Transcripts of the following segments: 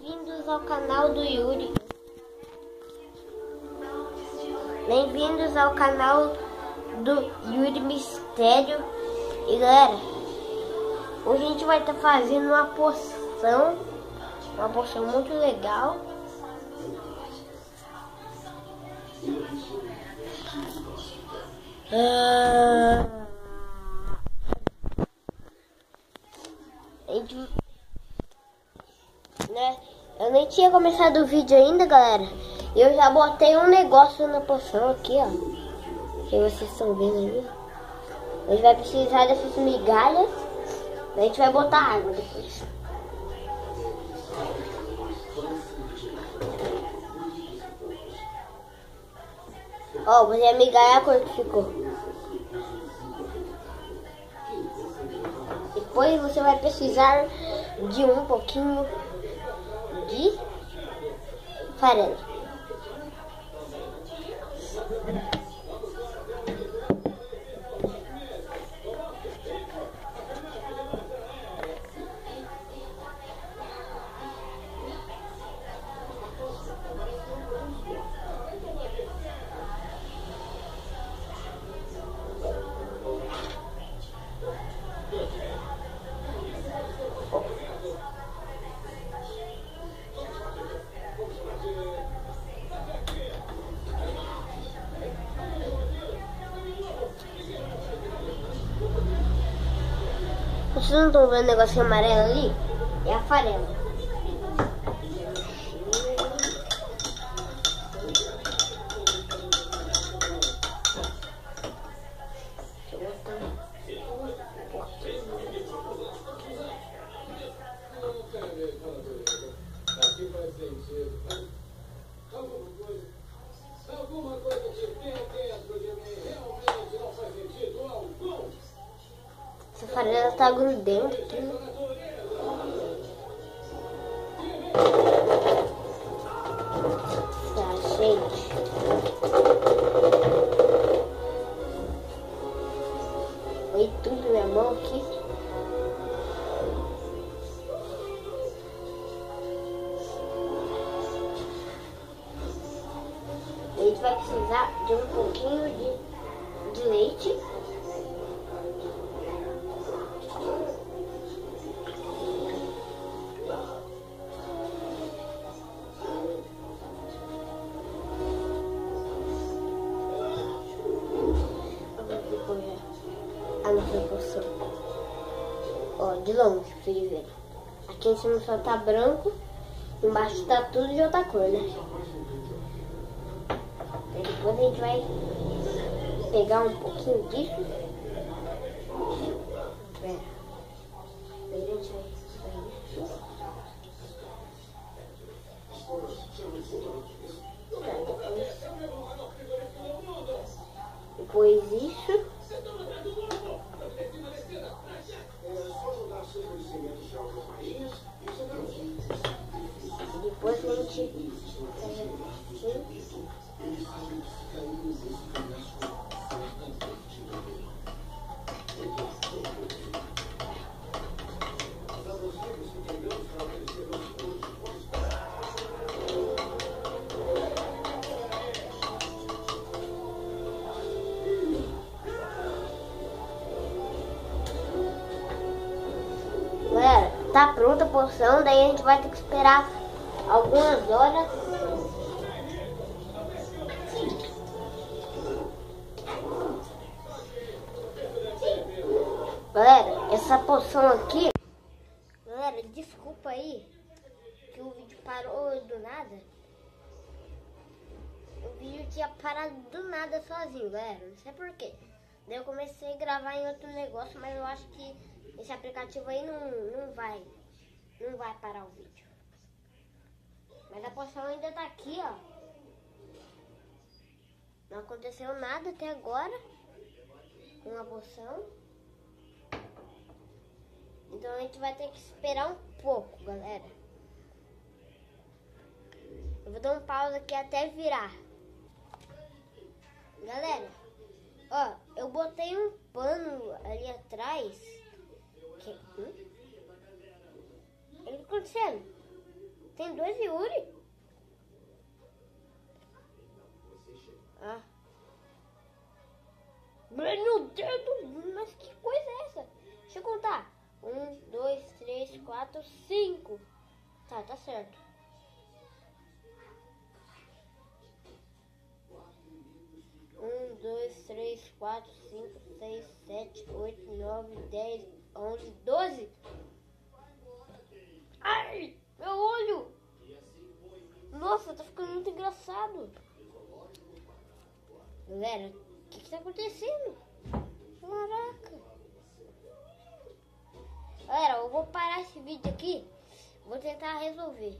Bem-vindos ao canal do Yuri. Bem-vindos ao canal do Yuri Mistério. E galera, hoje a gente vai estar fazendo uma poção muito legal. Eu nem tinha começado o vídeo ainda, galera. Eu já botei um negócio na poção aqui, ó. Que vocês estão vendo aí. A gente vai precisar dessas migalhas. A gente vai botar água depois. Ó, você a migalha, a cor que ficou. Depois você vai precisar de um pouquinho de farelo. Vocês não estão vendo o negocinho amarelo ali? É a farela. Essa farela tá grudenta aqui. Tá, gente. Foi tudo na minha mão aqui. A gente vai precisar de um pouquinho de leite. A nossa poção. Ó, de longe, pra vocês verem. Aqui em cima só tá branco, embaixo tá tudo de outra cor, né? Aí depois a gente vai pegar um pouquinho disso. Aí a gente vai isso. Depois isso. Depois a gente galera, tá pronta a poção, daí a gente vai ter que esperar algumas horas. Galera, essa poção aqui, galera, desculpa aí que o vídeo parou do nada. O vídeo tinha parado do nada sozinho, galera, não sei porquê. Daí eu comecei a gravar em outro negócio, mas eu acho que esse aplicativo aí não vai parar o vídeo. Mas a poção ainda tá aqui, ó. Não aconteceu nada até agora com a poção. Então a gente vai ter que esperar um pouco, galera. Eu vou dar um pausa aqui até virar. Galera, ó, eu botei um pano ali atrás. O que tá acontecendo? Tem 2 Yuri? Ah. Meu Deus, mas que coisa é essa? Deixa eu contar. 1, 2, 3, 4, 5. Tá certo. 1, 2, 3, 4, 5, 6, 7, 8, 9, 10, 11, 12. Ai, meu olho. Nossa, tá ficando muito engraçado. Galera, o que tá acontecendo? Caraca. Galera, eu vou parar esse vídeo aqui. Vou tentar resolver.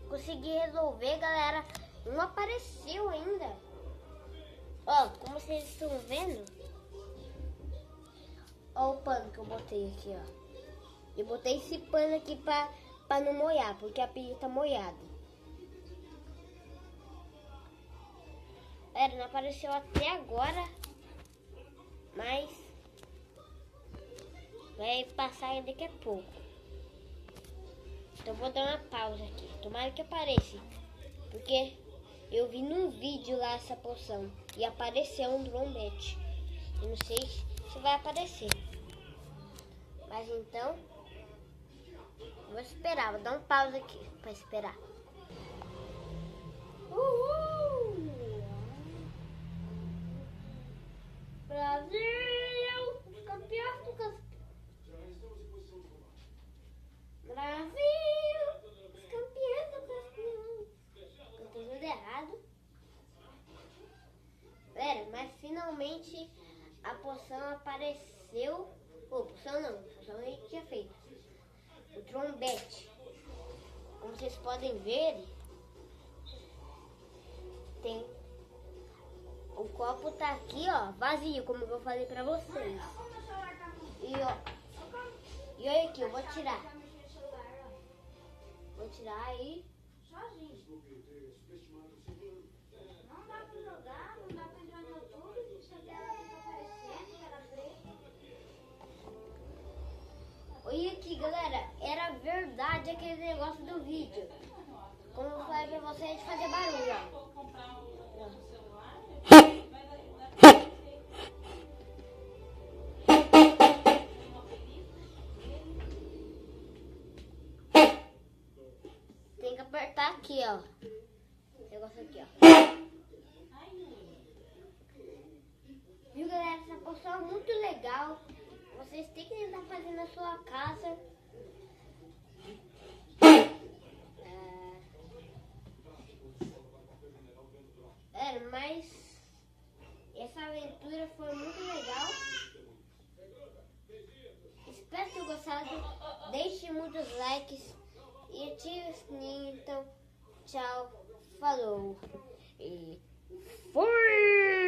Consegui resolver, galera. Não apareceu ainda. Ó, como vocês estão vendo. Ó o pano que eu botei aqui, ó. Eu botei esse pano aqui pra não molhar, porque a pilha tá molhada. Não apareceu até agora, mas vai passar daqui a pouco. Então vou dar uma pausa aqui. Tomara que apareça, porque eu vi num vídeo lá essa poção e apareceu um trombete. Eu não sei se vai aparecer, mas então vou esperar. Vou dar uma pausa aqui para esperar. Uhul! Brasil! Os campeões do Brasil! Os campeões do campeão! Eu tô tudo errado. Mas finalmente a poção apareceu. Poção não, poção a gente tinha feito. O trombete. Como vocês podem ver, tem. O copo tá aqui, ó, vazio, como eu falei pra vocês. E olha aqui, eu vou tirar. Vou tirar aí. Sozinho. Não dá pra jogar, não dá pra entrar no YouTube. Isso aqui ela tá aparecendo, ela preta. Olha aqui, galera, era verdade aquele negócio do vídeo. Como eu falei pra vocês, fazer barulho, ó. Tem que apertar aqui, ó. Esse negócio aqui, ó. Viu, galera? Essa poção é muito legal. Vocês têm que tentar fazer na sua casa. Mas essa aventura foi muito legal. Espero ter gostado. Deixe muitos likes e ative o sininho. Então, tchau, falou e fui!